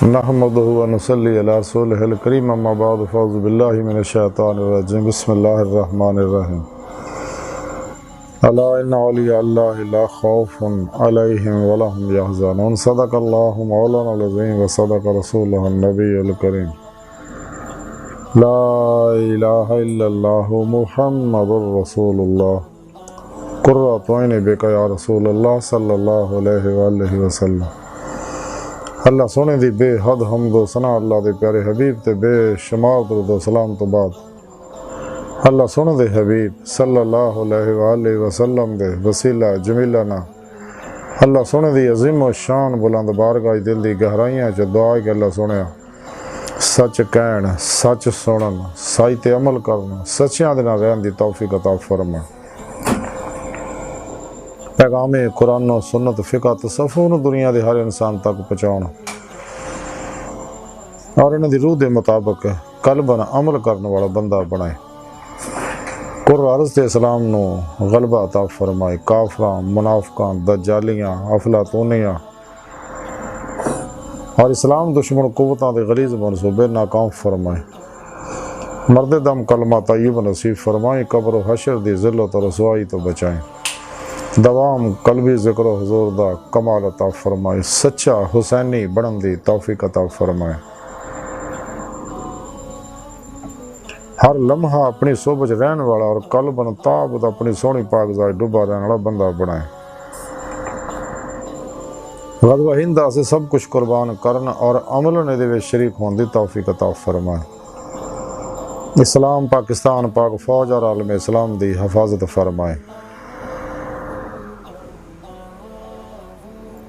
نحمده ونصلي على رسوله الكريم اما بعد فاعوذ بالله من الشيطان الرجيم بسم الله الرحمن الرحيم الا ان اولیاء الله لا خوف عليهم ولا هم يحزنون صدق الله مولانا العظيم وصدق رسوله النبي الكريم لا اله الا الله محمد رسول الله قرۃ عین بک یا رسول اللہ صلی اللہ علیہ وآلہ وسلم۔ اللہ سونے دی بے حد حمد و ثنا اللہ دے پیارے حبیب تے بے شمار درود و سلام تو بعد اللہ سونے دے حبیب صلی اللہ علیہ وآلہ وسلم دے وسیلہ جمیلہ نا اللہ سونے دی عظیم و شان بلند بارگاہ دل دی گہرائیاں چ دعا کہ اللہ سونے سچ کہن سچ سنن سچ تے عمل کرنا سچیاں دے نال رہن دی توفیق عطا فرما۔ پیغام قرآن و سنت فقہ تصوف دنیا دے ہر انسان تک پہنچاؤ اور انہاں دی روح دے مطابق قلباً عمل کرنے والا بندہ بنائے۔ عرض تے اسلام نو غلبہ عطا فرمائے، کافراں منافقاں دجالیاں افلاطونیاں اور اسلام دشمن قوتاں دے غلیظ منصوبے ناکام فرمائے۔ مرد دم کلمہ طیب نصیب فرمائے، قبر و حشر دی ذلت و رسوائی تو بچائیں۔ دوام قلبی ذکر و حضور دا کمال عطا فرمائے، سچا حسینی بنن دی توفیق عطا فرمائے۔ ہر لمحہ اپنی صحبت رہن والا اور قلباً تابت اپنی سونی پاک ذات ڈوبا رہن والا بندہ بنائے۔ غزوہ ہند سے سب کچھ قربان کرنا اور عمل نے دے شریک ہون دی توفیق عطا فرمائے۔ اسلام پاکستان پاک فوج اور عالم اسلام دی حفاظت فرمائے۔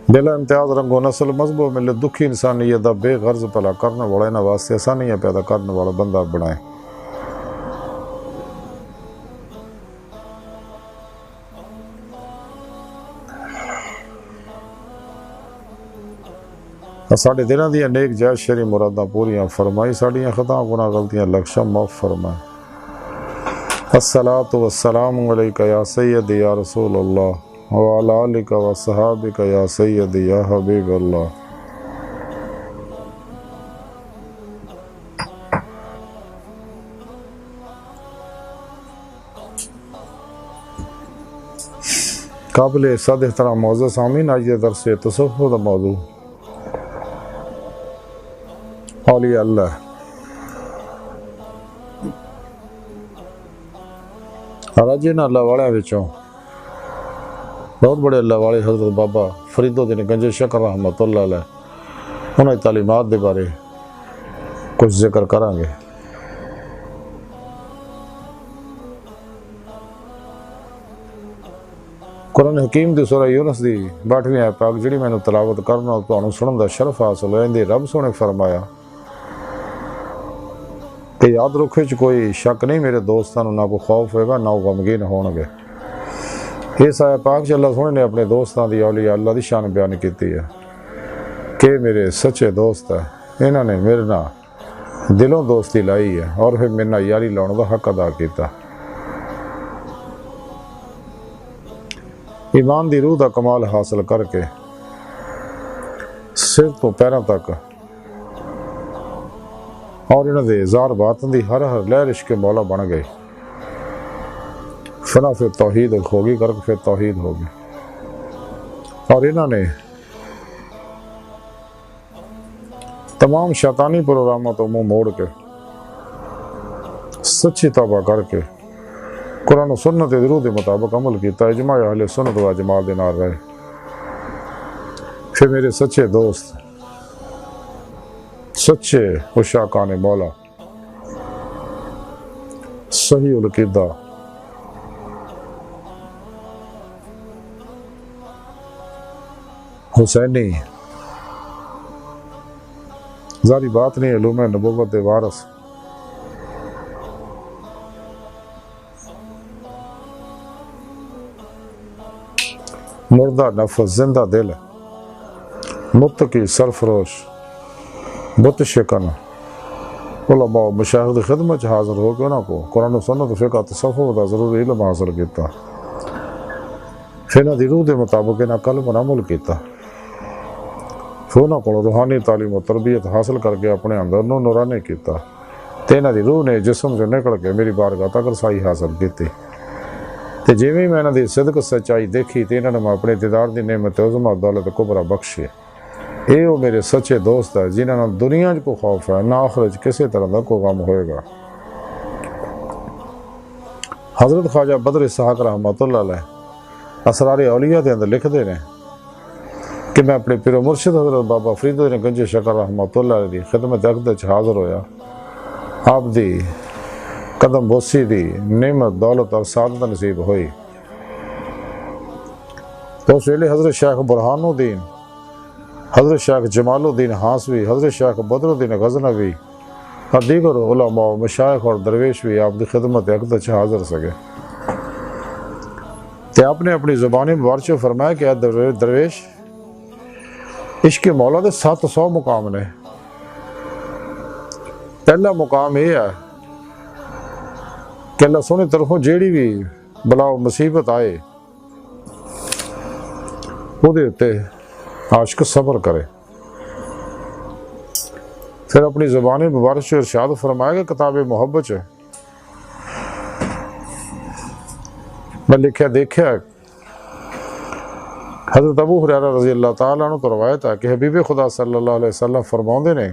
بلا امتیاز رنگ و نسل مذہب و ملت دکھی انسانیت دا بے غرض پلا کرنے والا انہاں واسطے آسانیاں پیدا کرنے والا بندہ بنائے۔ ساڑھے دنوں دیا نیک جائز شری مراداں پوریاں فرمائی، ساڑھیاں خطاں گناہ غلطیاں لکشہ معاف فرمائے۔ الصلاۃ والسلام علیک یا سیدی یا رسول اللہ وعلی آلک و صحابک یا سیدی یا حبیب اللہ۔ قابل صد احترام معزز سامعین، آج یہ درس تصوف دا موضوع اولیاء اللہ۔ اور اج انہاں اللہ والے وچوں بہت بڑے اللہ والے حضرت بابا فرید الدین گنج شکر رحمۃ اللہ علیہ انہاں دی تعلیمات دے بارے کچھ ذکر کریں گے۔ قرآن حکیم دی سورہ یونس دی 62ویں آیت پاک جڑی میں تلاوت کرنا اور تانوں سنن دا شرف حاصل ہویا، اندے رب سونے فرمایا کہ یاد رکھو چ کوئی شک نہیں میرے دوستاں نہ کوئی خوف ہوئے گا نہ غمگین ہون گے۔ اس آیت پاک چ اللہ سونے نے اپنے دوستاں دی اولیاء اللہ دی شان بیان کیتی ہے کہ میرے سچے دوست ہیں، انہاں نے میرے نال دلوں دوستی لائی ہے اور پھر میرے نال یاری لاؤن دا حق ادا کیتا۔ ایمان دی روح دا کمال حاصل کر کے سر تو پیراں تک اور انہاں دے زار باطن دی ہر لہر عشق مولا بن گئے۔ فنا پھر توحید ہوگی کر کے پھر توحید ہوگی، اور انہوں نے تمام شیطانی پروگراموں تو منہ موڑ کے سچی توبہ کر کے قرآن و سنت درود کے مطابق عمل کیتا، اجماع اہل سنت و جماعت دے نال رہے۔ پھر میرے سچے دوست سچے عشاقان مولا صحیح العقیدہ حسینی ظاہری بات نہیں، علوم نبوت دے وارث مردہ نفس زندہ دل متقی سرفروش بت شکن علماء مشاہد خدمت حاضر ہو کے انہوں کو قرآن و سنت فقہ تصوف دا ضروری علم حاصل کیتا، پھر انہاں دی روح دے مطابق انہاں قلب عمل کیتا، پھر انہوں کو روحانی تعلیم و تربیت حاصل کر کے اپنے اندر انہوں نورانی کیتا تے انہاں دی روح نے جسم سے نکل کے میری بارگاہ تک رسائی حاصل کیتی تے جویں میں انہاں دی صدق سچائی دیکھی تے انہاں نے میں اپنے دیدار دی نعمت عظمہ دولت کبرا بخشی اے وہ میرے سچے دوست ہے جنہاں نے دنیا کو خوف ہے نہ آخرت کسی طرح کا کوئی غم ہوئے گا۔ حضرت خواجہ بدر اسحاق رحمۃ اللہ علیہ اسرار اولیاء دے اندر لکھ دے نے کہ میں اپنے پیر و مرشد حضرت بابا فرید الدین گنج شکر رحمۃ اللہ علیہ دی خدمت اقدس حاضر ہویا، آپ دی قدم بوسی دی نعمت دولت اور سعادت نصیب ہوئی۔ تو اس ویلے حضرت شیخ برہان الدین، حضرت شیخ جمال الدین ہانسوی، حضرت شیخ بدر الدین غزنوی اور دیگر علماء مشائخ اور درویش بھی آپ دی خدمت اقدس حاضر سکے۔ تو آپ نے اپنی زبانی مبارک سے فرمایا کہ اے درویش عشق مولا دے 700 مقام نے۔ پہلا مقام یہ ہے کہ اللہ سونے طرفوں جیڑی بھی بلا و مصیبت آئے وہ دیتے عاشق صبر کرے۔ پھر اپنی زبان مبارک سے ارشاد فرمایا کہ کتاب محبت ہے میں لکھیا دیکھا حضرت ابو ہریرہ رضی اللہ تعالیٰ عنہ تو روایت ہے کہ حبیب خدا صلی اللہ علیہ وسلم فرماؤندے نے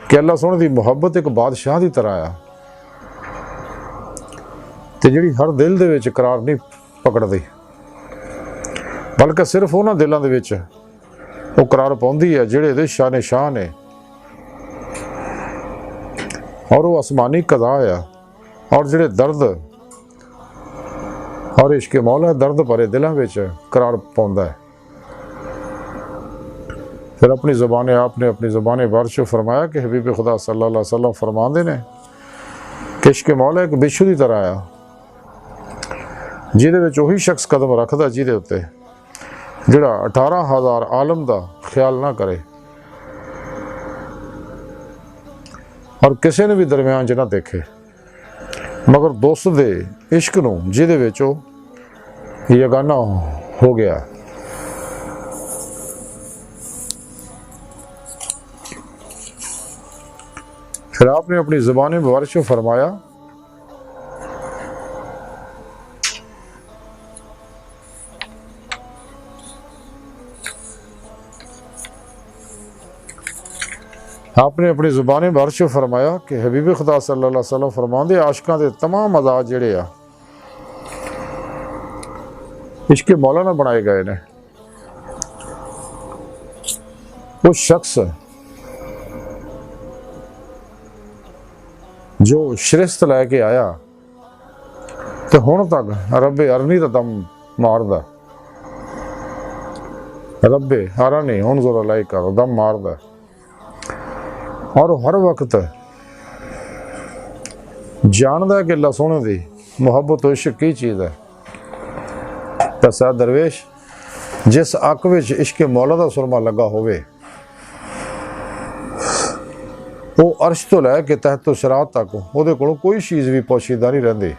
کہ اللہ سونے دی محبت ایک بادشاہ دی طرح آیا تے جڑی ہر دل دے وچ قرار نہیں پکڑ دی بلکہ صرف انہاں دلاں دے وچ وہ قرار پاؤندی ہے جڑے دے شان شان ہے اور وہ آسمانی قضا ہے اور جڑے درد اور عشق مولا درد پرے دلاں وچ قرار پاؤندا ہے۔ پھر اپنی زبان آپ نے اپنی زبان بارش فرمایا کہ حبیب خدا صلی اللہ علیہ وسلم فرماندے نے کہ عشق مولا ایک بچھو دی طرح آیا جہدے وچ وہی شخص قدم رکھدا جہدے اتے جڑا 18,000 عالم دا خیال نہ کرے اور کسی نے بھی درمیان چ نہ دیکھے مگر دوست دے عشق نو جہدے وچ او یگانہ ہو گیا۔ پھر آپ نے اپنی زبان مبارک سے فرمایا آپ نے اپنی زبان مبارک سے فرمایا کہ حبیب خدا صلی اللہ علیہ وسلم فرماندے عاشقاں دے تمام عزا جڑے آ عشق مولا نہ بنائے گئے نے۔ وہ شخص جو شرست لے کے آیا تو ہن تک رب ارنی دا دم ماردا رب ارنی انظر الیک دم ماردا اور ہر وقت جاندا ہے کہ اللہ سونے دی محبت و عشق کی چیز ہے۔ دسا درویش جس اک وچ عشق مولا دا سرما لگا ہوئے وہ عرش تو لے کے تحت و شرات تک وہ دے کولوں کوئی چیز بھی پوشیدہ نہیں رہندی۔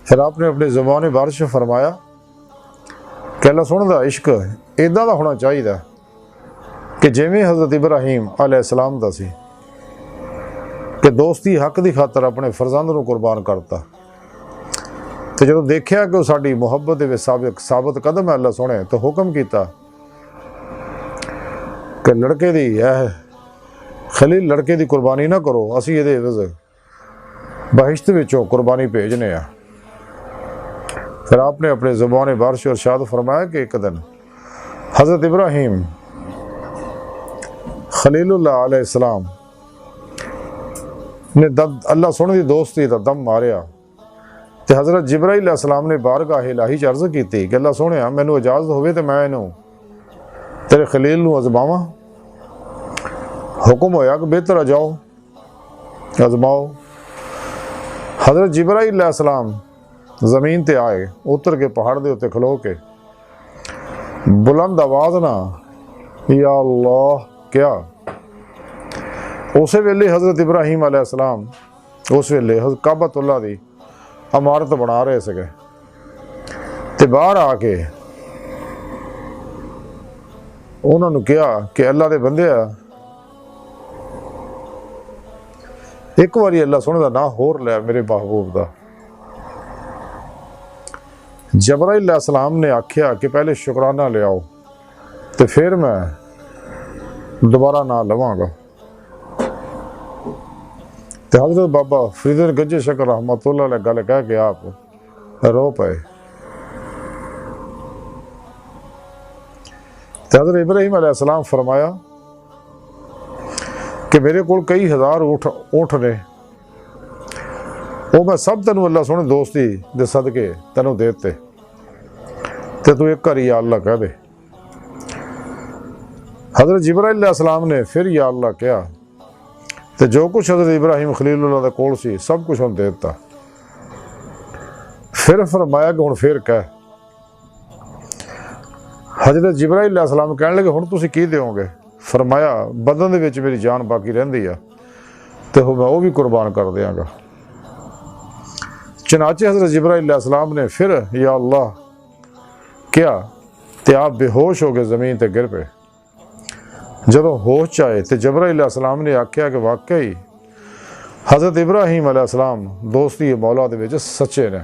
پھر آپ نے اپنی زبان بارش سے فرمایا کہ اللہ سونے دا عشق ایداں دا ہونا چاہیے کہ جویں حضرت ابراہیم علیہ السلام دا سی کہ دوستی حق دی خاطر اپنے فرزند نو قربان کرتا تو جب دیکھیا کہ وہ ساری محبت دے ثابت قدم ہے اللہ سونے تو حکم کیتا کہ لڑکے دی خلیل لڑکے دی قربانی نہ کرو اسی یہ عوض بہشت وچوں قربانی بھیجنے ہیں۔ پھر آپ نے اپنے زبان بارش اور ارشاد فرمایا کہ ایک دن حضرت ابراہیم خلیل اللہ علیہ السلام نے اللہ سونے دی دوستی دا دم ماریا تے حضرت جبرائیل علیہ السلام نے بارگاہ الہی چ عرض کیتی کہ اللہ سونے مینوں اجازت ہوئے تے میں انہوں تیرے خلیل نو ازماواں۔ حکم ہویا کہ بہتر آ جاؤ ازماؤ۔ حضرت جبرائیل علیہ السلام زمین تے آئے اتر کے پہاڑ دے اتے کھلو کے بلند آواز نہ یا اللہ کیا اسے ویلے حضرت ابراہیم علیہ السلام اس ویلے حضرت کعبۃ اللہ دی عمارت بنا رہے سکے تے باہر آ کے انہوں نے کہا کہ اللہ دے بندے ایک باری اللہ سونے دا نا ہور لیا میرے محبوب دا۔ جبرائیل علیہ السلام نے آکھیا کہ پہلے شکرانہ لے آؤ تو پھر میں دوبارہ نہ لواں گا۔ تو حضرت بابا فرید گنج شکر رحمۃ اللہ علیہ گل کہہ کے آپ رو پائے۔ تو حضرت ابراہیم علیہ السلام فرمایا کہ میرے کو کئی ہزار اونٹ نے، وہ میں سب تینوں اللہ سونے دوستی دے صدقے تینوں دیتے تے تو ایک کری یا اللہ کہہ دے۔ حضرت جبرائیل علیہ السلام نے پھر یا اللہ کہا تے جو کچھ حضرت ابراہیم خلیل اللہ دے کول سی سب کچھ ہم دیتا۔ پھر فرمایا کہ ہن پھر کہہ۔ حضرت جبرائیل علیہ السلام کہنے لگے ہن تسی کی دیو گے؟ فرمایا بدن دے وچ میری جان باقی رہندی ہے تے میں وہ بھی قربان کر دیاں گا۔ چنانچہ حضرت جبرائیل علیہ السلام نے پھر یا اللہ کیا تے آپ بے ہوش ہو گئے زمین تے گر پہ۔ جب ہوش چاہے تے جبرائیل علیہ السلام نے آکھیا کہ واقعی حضرت ابراہیم علیہ السلام دوستی مولا دے وچ سچے نے۔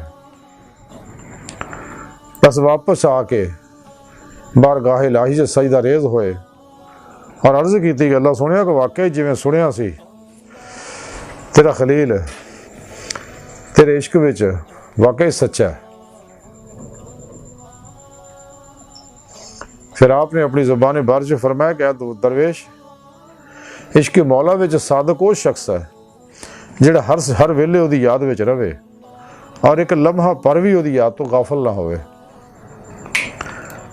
بس واپس آ کے بارگاہ الہی سے سجدہ ریز ہوئے اور عرض کی تھی کہ اللہ سنیا کہ واقعی جی میں سنیا سی تیرا خلیل تیرے عشق وچ واقعی سچا ہے۔ پھر آپ نے اپنی زبان بارش فرمایا کہ درویش عشق مولا وچ صادق وہ شخص ہے جڑا ہر ویلے وہ یاد وچ رہے اور ایک لمحہ پر بھی وہ یاد تو غافل نہ ہوئے۔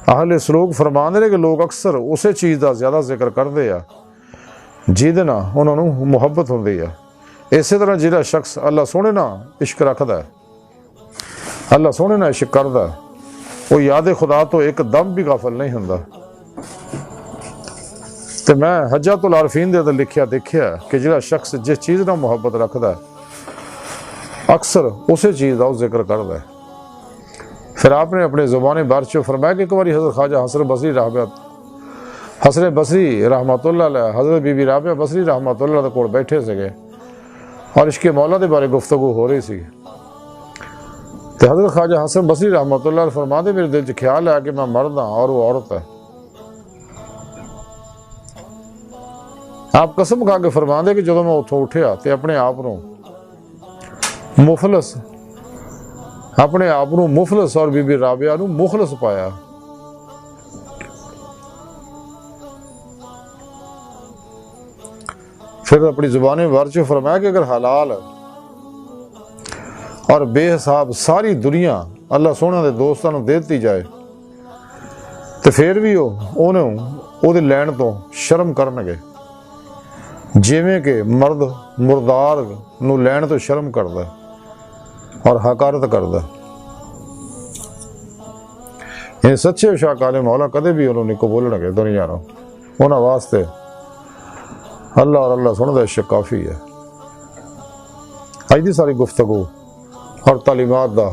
اہل سلوک فرماندے نے کہ لوگ اکثر اسے چیز دا زیادہ ذکر کرتے ہیں جہدے نال انہوں نے محبت ہوندی ہے۔ اسی طرح جہاں شخص اللہ سونے نا عشق رکھدا ہے، اللہ سونے نا عشق کردا ہے، وہ یاد خدا تو ایک دم بھی غافل نہیں ہوندا۔ تے میں حجۃ العارفین دے لکھیا دیکھیا کہ جہاں شخص جس چیز نال محبت رکھدا ہے اکثر اسی چیز دا ذکر کردا ہے۔ پھر آپ نے اپنے زبان بارش فرمایا کہ ایک باری حضرت خواجہ حسن بصری رحمۃ اللہ علیہ حضرت بی بی رابعہ بصری رحمۃ اللہ علیہ کول بیٹھے سگے اور عشق مولا دے بارے گفتگو ہو رہی سی۔ تو حضرت خواجہ حسن بصری رحمۃ اللہ علیہ فرما دے میرے دل چ خیال ہے کہ میں مرد ہاں اور وہ عورت ہے۔ آپ قسم کھا کے فرما دے کہ جدوں میں اتھوں اٹھیا تے اپنے آپ نو مفلس اور بی بی رابعہ نو مخلص پایا۔ پھر اپنی زبان ورچ فرمایا کہ اگر حلال اور بے حساب ساری دنیا اللہ سونے دے دوستاں نو دیتی جائے تو پھر بھی وہ لین تو شرم کرنگے جیویں کہ مرد مردار نو لین تو شرم کردا ہے اور حقارت کردا ہے۔ یہ سچے شاہکار مولا کدے بھی انہوں نے قبول نہ کہ دنیا نو انہاں واسطے اللہ اور اللہ سن دا عشق کافی ہے۔ اج دی ساری گفتگو اور تعلیمات دا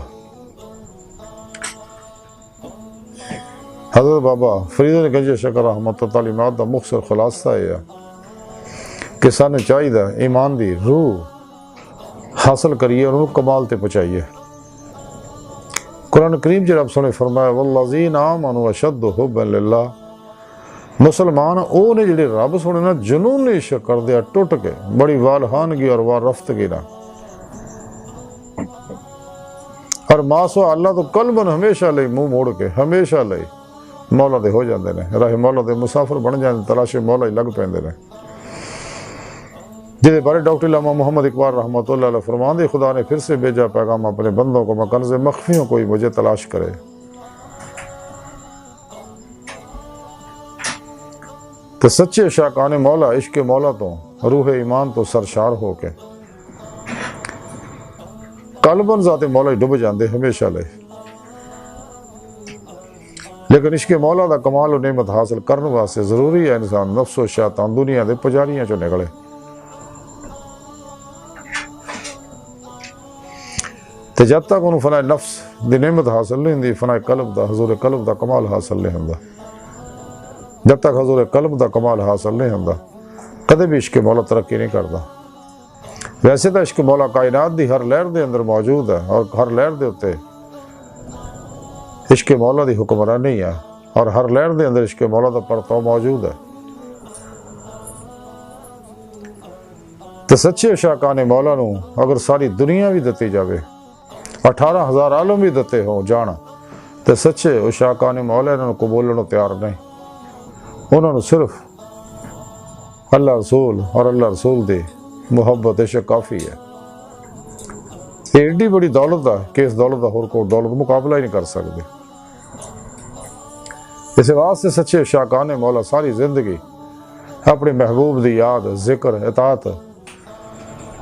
حضرت بابا فرید گنج شکر رحمت تعلیمات دا مختصر خلاصہ ہے کہ سانو چاہیے ایمان دی روح حاصل کریے اور انہوں کمال تے پہنچائیے۔ قرآن کریم جی رب سنے فرمایا والذین آمنوا اشد حبا للہ، مسلمان او نے جڑے رب سنے نا جنون عشق کر دیا ٹوٹ کے بڑی والہانگی اور وارفتگی نہ اور ماسو اللہ تو قلبن ہمیشہ لئی منہ موڑ کے ہمیشہ لئی مولا دے ہو جاندے نے، راہ مولا دے مسافر بن جاندے، تلاش مولا ہی لگ پیندے نے۔ جہے بارے ڈاکٹر علامہ محمد اقبال رحمۃ اللہ علیہ فرماندے خدا نے پھر سے بھیجا پیغام اپنے بندوں کو کنز مخفیوں کوئی مجھے تلاش کرے۔ تو سچے شاکان مولا عشق مولا تو روح ایمان تو سرشار ہو کے قلبن ذات مولا ڈب جاندے ہمیشہ لے، لیکن عشق مولا دا کمال و نعمت حاصل کرنے واسطے ضروری ہے انسان نفس و شیطان دنیا دے پجاریاں چوں نکلے۔ تو جب تک انہوں فنا نفس دی نعمت حاصل نہیں ہوندی، فنا قلب دا، حضور قلب دا کمال حاصل نہیں ہوندا. جب تک حضور قلب دا کمال حاصل نہیں ہوندا کدے بھی عشق مولا ترقی نہیں کردا. ویسے تو عشق مولا کائنات دی ہر لہر دے اندر موجود ہے، اور ہر لہر دے اتے عشق مولا دی حکمرانی ہے، اور ہر لہر دے اندر عشق مولا دا پرتاؤ موجود ہے. تو سچے عشاقان مولا نو اگر ساری دنیا بھی دتی جاوے، 18,000 عالم بھی دتے ہوں جانا، تو سچے عشاقان مولا انہوں قبولنوں تیار نہیں. انہوں نے صرف اللہ رسول اور اللہ رسول دی محبت عشق کافی ہے. یہ ایڈی بڑی دولت ہے کہ اس دولت کا ہور کوئی دولت مقابلہ ہی نہیں کر سکتے. اس واسطے سچے عشاقان مولا ساری زندگی اپنے محبوب دی یاد، ذکر، اطاعت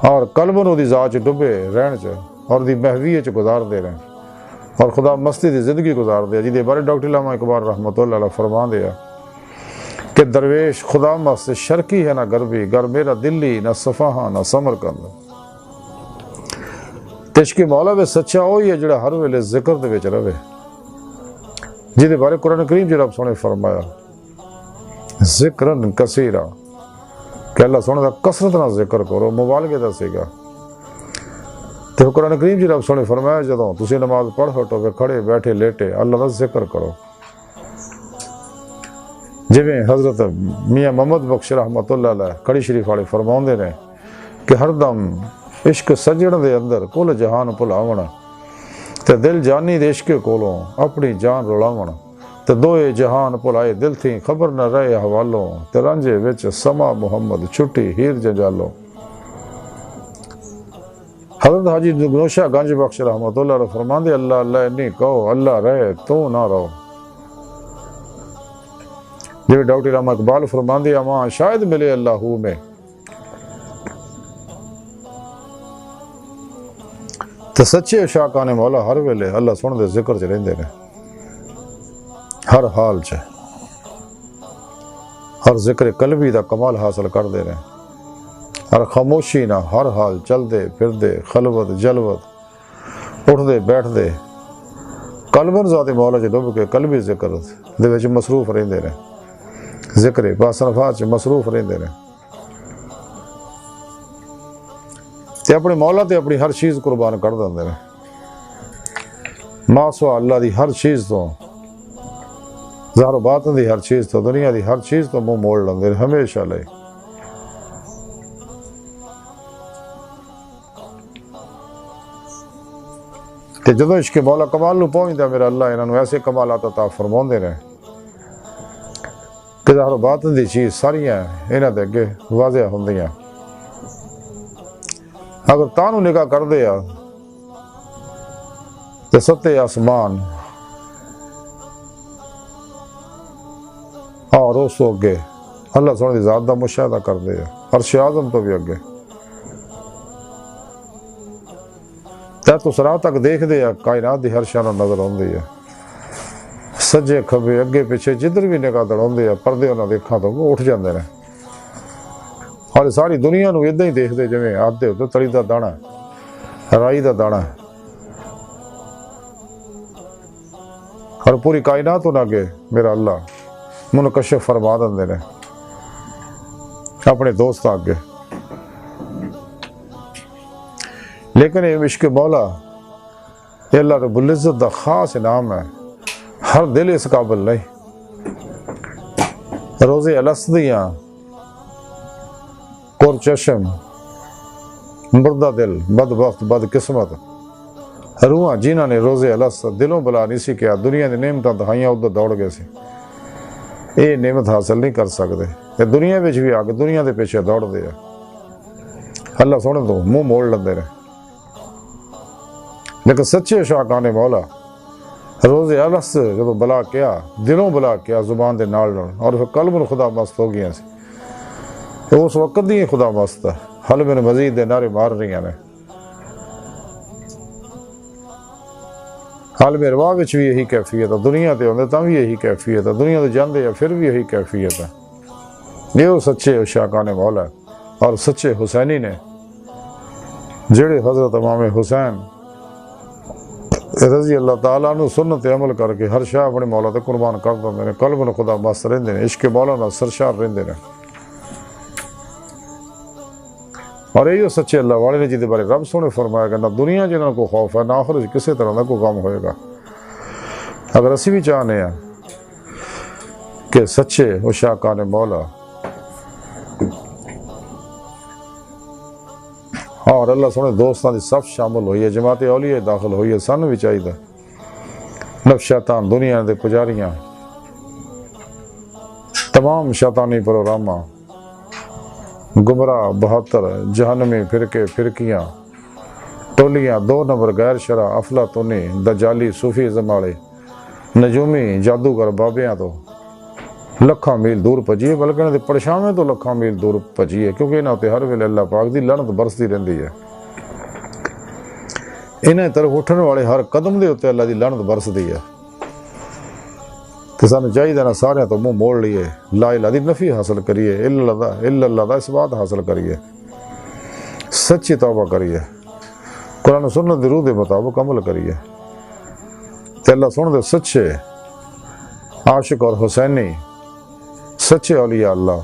اور قلب نو دی ذات ڈبے رہن چ اور دی محوی چ گزار دے رہے ہیں، اور خدا مستی دی زندگی گزار دے. جی دے بارے ڈاکٹر علامہ اقبال رحمۃ اللہ علیہ فرما دیا کہ درویش خدا مست شرقی ہے نہ غربی، گر میرا دلی نہ صفحہ نہ سمرقند. عشق مولا وے سچا وہی ہے جڑا ہر ویلے ذکر دے وچ رہے، جی دے بارے قرآن کریم جی رب سونے فرمایا ذکرن کثیرا، کہ اللہ سونے دا کثرت نہ ذکر کرو، مبالغے دا سیگا. تو قرآن کریم جی رب سونے فرمایا جدوں تسی نماز پڑھ ہٹو گے، کھڑے بیٹھے لیٹے اللہ دا ذکر کرو. جویں حضرت میاں محمد بخش رحمۃ اللہ علیہ کڑی شریف والے فرماؤندے نے کہ ہر دم عشق سجڑ دے اندر کل جہان بھلاونا، تے دل جانی دے عشق کولوں اپنی جان رلاونا، تے دوئے جہان بھلائے دل تھی خبر نہ رہے حوالوں، تے رانجے وچ سما محمد چھٹی ہیر جنجالوں. حضرت حاجی نوشہ گنج بخش رحمۃ اللہ علیہ فرماندے اللہ اللہ نہیں کہو، اللہ رہے تو نہ رہو. جو ڈاکٹر علامہ اقبال فرماندے اما شاید ملے اللہ میں، تو سچے عشاقان مولا ہر ویلے اللہ سن دے ذکر چ رہندے نے، ہر حال چ ہر ذکر قلبی دا کمال حاصل کر دے رہے، ہر خاموشی نہ ہر حال چل دے پھر دے، خلوت جلوت اٹھ دے بیٹھ دے، قلبن ذات مولا چ ڈب کے قلبی ذکر دے وچ مصروف رہندے نے، ذکر باصنفات چ مصروف رہندے نے، تے اپنے مولا تے اپنی ہر چیز قربان کر دیندے نے. ما سوا اللہ دی ہر چیز تو، ظاہر و باطن دی ہر چیز تو، دنیا دی ہر چیز تو منہ موڑ لیندے نے ہمیشہ لئی. تے جدوں عشق مولا کمال نو پہنچدا میرا اللہ انہاں نو ایسے کمالات عطا فرماوندے نے کہ ظاہر و باطن دی چیز ساریاں انہاں دے اگے واضح ہوندیاں. اگر تانوں نگاہ کر دے آ تے ستے آسمان اور اس اگے اللہ سونے دی ذات دا مشاہدہ کر دے آ، عرش اعظم تو بھی اگے تو سراہ تک دیکھ دے آ، کائنات دی ہر شان نظر آندی ہے. سجے کھبے اگے پیچھے جدھر بھی نگاہ دڑاندے آ پردے انہاں دیکھاں تو وہ اٹھ جاندے نے، اور ساری دنیا نو ادھا ہی دیکھ دے جویں آدھے ہوتے تلی دا دانا ہے، رائی دا دانا ہے، اور پوری کائنات انہاں اگے میرا اللہ منکشف فرما دندے نے اپنے دوستاں اگے. لیکن یہ عشق مولا یہ اللہ رب العزت دا خاص انعام ہے، ہر دل اس قابل نہیں. روزے الاسدیاں کور چشم مردہ دل بدبخت بد قسمت روحاں جنہاں نے روزے الاسد دلوں بلا نہیں سی کیا، دنیا دی نعمتاں دہائیاں ادھر دوڑ گئے سی، یہ نعمت حاصل نہیں کر سکتے. یہ دنیا وچ بھی آ کے دنیا دے پیچھے دوڑ دے اللہ سونے تو منہ موڑ لیندے نے. لیکن سچے عشاقان مولا روز الس جدو بلا کیا دلوں بلا کیا زبان دے نال اور پھر قلب نو خدا مست ہو گیا سی، تو اس وقت دی خدا مست ہے، حل میں مزید دے نعرے مار رہی نے. حال میں رواہ وچ بھی یہی کیفیت ہے، دنیا تے ہوندے تاں بھی یہی کیفیت ہے، دنیا تے جاندے یا پھر بھی یہی کیفیت ہے. یہ وہ سچے عشاقان مولا اور سچے حسینی نے جڑے حضرت امام حسین رضی اللہ تعالیٰ عنہ سنت عمل کر کے ہر شاہ اپنے مولا تے قربان کر دے نے، قلب نو خدا مست رہندے نے، عشق مولا نال سرشار رہندے نے۔ اور یہی سچے اللہ والے نے جہدے بارے رب سونے فرمایا کہ نہ دنیا جنہاں کو خوف ہے، نہ آخرت کسی طرح کا کوئی غم ہوئے گا۔ اگر اسی بھی چاہنے ہیں کہ سچے عشاقان مولا اور اللہ سونے دوستان دی صف شامل ہوئی ہے، جماعت اولیاء داخل ہوئی ہے، سن بھی چاہیے نفس شیطان دنیا دے پجاریاں تمام شیطانی پروگراماں گمراہ 72 جہنمی فرقے فرقیاں ٹولیاں 2 نمبر غیر شرع افلاطونی دجالی صوفی زمالے نجومی جادوگر بابیاں تو لکھاں میل دور پجیے، بلکہ انہاں دے پرچھاویں تو لکھاں میل دور پجیے، کیونکہ انہاں تے ہر ویلے اللہ پاک دی لعنت برستی رہندی ہے۔ انہاں طرف اٹھن والے ہر قدم دے اوتے اللہ دی لعنت برسدی ہے۔ تو سانوں چاہیے نا سارے تو منہ موڑ لیے، لا الہ دی نفی حاصل کریے، الا اللہ دا اثبات حاصل کریے، سچی توبہ کریے، قرآن و سنت دی روح دے مطابق عمل کریے، تے اللہ سن دے سچے عاشق اور حسینی سچے اولیاء اللہ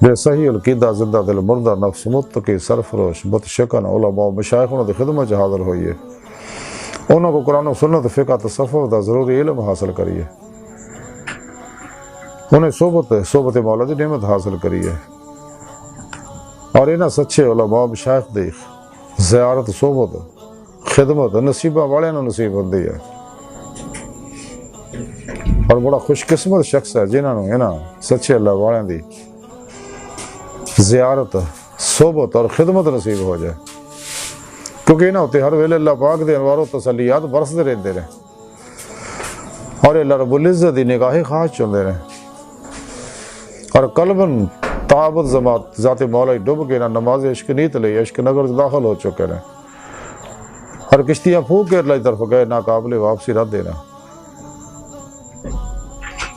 بے صحیح القیدہ زندہ دل مردہ نفس متقی سرفروش متشکن علماء مشایخوں دی خدمت حاضر ہوئیے، انہوں کو قرآن و سنت فقہ تصوف دا ضروری علم حاصل کریے، انہیں صحبت مولا دی نعمت حاصل کریے، اور انہاں سچے علماء مشایخ دی زیارت صحبت خدمت نصیبہ والے نو نصیب ہوندی ہے۔ اور بڑا خوش قسمت شخص ہے جنہاں نو انہاں سچے اللہ والے دی زیارت صحبت اور خدمت نصیب ہو جائے، کیونکہ انہاں ہوتے ہر ویلے اللہ پاک دے انوار و تسلیات برسدے رہندے رہے، اور اللہ رب العزت دی نگاہ خاص چندے رہے، اور قلباً تعبد ذات مولا ڈب کے نہ نماز عشق نیت لئی عشق نگر داخل ہو چکے ہیں، اور کشتیاں پھونک کے اللہ کی طرف گئے ناقابل واپسی رد دینا۔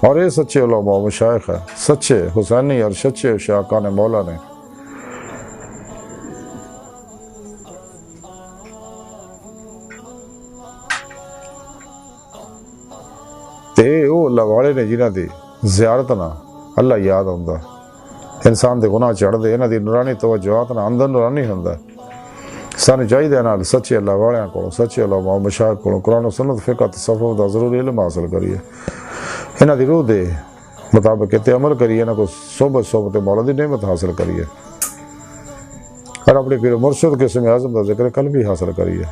اور یہ سچے علماء مشایخ ہے، سچے حسینی اور سچے عشاقان مولا نے تے وہ اللہ والے نے جنہاں دی زیارت نہ اللہ یاد ہوندا، انسان دے گناہ چڑھ دے، انہاں دی نورانی توجہات نہ اندر نورانی ہوندا۔ سانوں چاہیے نال سچے اللہ والیاں کو سچے علماء مشایخ کو قرآن و سنت فقہ تصوف دا ضروری علم حاصل کریے، انہاں دی روح دے مطابق تے عمل کریے، انہاں کو صحبت مولا دی نعمت حاصل کریے، اور اپنے پیر مرشد کے اسم اعظم کا ذکر قلبی حاصل کریے،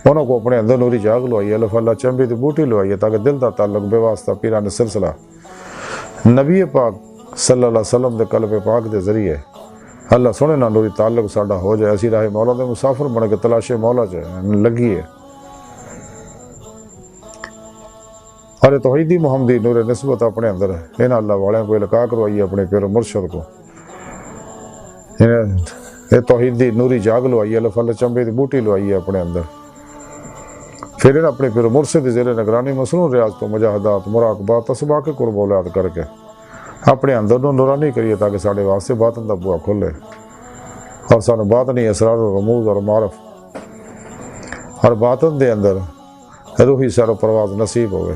انہوں کو اپنے اندر نوری جاگ لوائیے، الف اللہ چمبی دی بوٹی لوائیے، تاکہ دل دا تعلق بے واسطہ پیران سلسلہ نبی پاک صلی اللہ علیہ وسلم دے قلب پاک دے ذریعے اللہ سونے نہ نوری تعلق ساڈا ہو جائے، اسی راہ مولا دے مسافر بن کے تلاش مولا چ لگیے، اور توحیدی محمدی نور نسبت اپنے اندر انہاں اللہ والوں کو القاء کروائیے، اپنے پیر مرشد کو یہ توحیدی نوری جاگ لوائیے، الف اللہ چمبی دی بوٹی لوائیے اپنے اندر، پھر انہاں اپنے پیر مرشد زیر نگرانی مصنون ریاض تو مجاہدات مراقبات اسباق قرب اولاد کر کے اپنے اندر نو نورانی کریے، تاکہ ساڑے واسطے باطن دا بوا کھلے، اور سانو باطنی اسرار و رموز اور معرف اور باطن دے اندر روحی سیر و پرواز نصیب ہوئے۔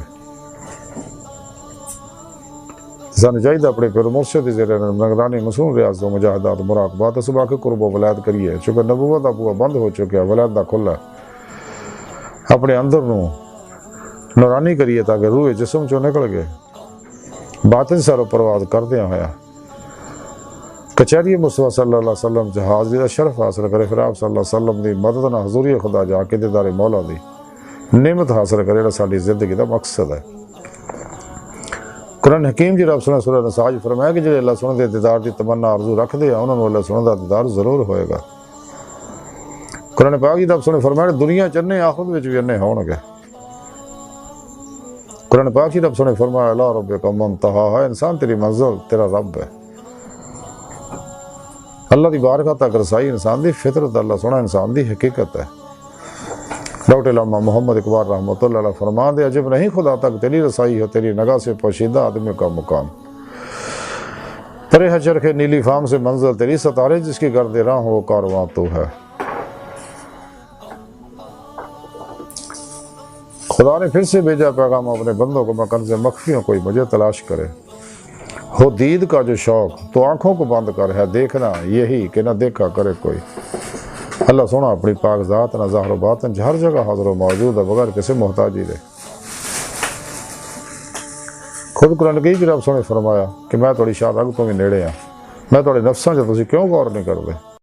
سانو چاہیے اپنے پیر مرشد زیر نگرانی مصنون ریاض تو مجاہدات مراقبات اسباق قرب ولایت کریے، چونکہ نبوت دا بوا بند ہو چکا ہے، ولایت دا کھلا ہے، اپنے اندر نو نورانی کریے تاکہ روح جسم چو نکل گئے، باطن سر و پرواز کردیا ہویا کچہری مصطفیٰ صلی اللہ علیہ وسلم حاضری دا شرف حاصل کرے، پھر آپ صلی اللہ علیہ وسلم دی مدد نہ حضوری خدا جا کے دیدار مولا دی نعمت حاصل کرے، جو ساری زندگی دا مقصد ہے۔ قرآن حکیم جی رب سنے سورہ نساء فرمایا کہ جڑے اللہ سنے دے دیدار دی تمنا آرزو رکھ دے، انہوں نے اللہ سنے دا دیدار ضرور ہوئے گا۔ قرآن پاک جی رب سنے فرمایا دنیا چنے آخرت وچ بھی انے ہون گے۔ قرآن پاک جی رب سنے فرمایا لا ربک منتہا ہے، انسان تیری منزل تیرا رب ہے۔ اللہ دی بارگاہ تک رسائی انسان دی فطرت، اللہ سونا انسان دی حقیقت ہے۔ ڈاکٹر علامہ محمد اقبال رحمۃ اللہ علیہ فرما دے عجب نہیں خدا تک تیری رسائی ہے، تیری نگاہ سے پوشیدہ آدمی کا مقام، پرے ہے چرخ نیلی فام سے منزل تیری، ستارے جس کی گرد راہ وہ کارواں تو ہے۔ خدا نے پھر سے بھیجا پیغام اپنے بندوں کو، میں کنز مخفی ہوں، کوئی مجھے تلاش کرے۔ ہو دید کا جو شوق تو آنکھوں کو بند کر ہے دیکھنا یہی کہ نہ دیکھا کرے کوئی۔ اللہ سونا اپنی پاک ذات نہ ظاہر و باطن ہر جگہ حاضر و موجود ہے، بغیر کسی محتاجی دے۔ خود قرآن کی رب سونے فرمایا کہ میں تھوڑی شاہ رگ تو بھی نیڑے ہاں، میں تھوڑے نفساں جو تسی کیوں غور نہیں کرتے۔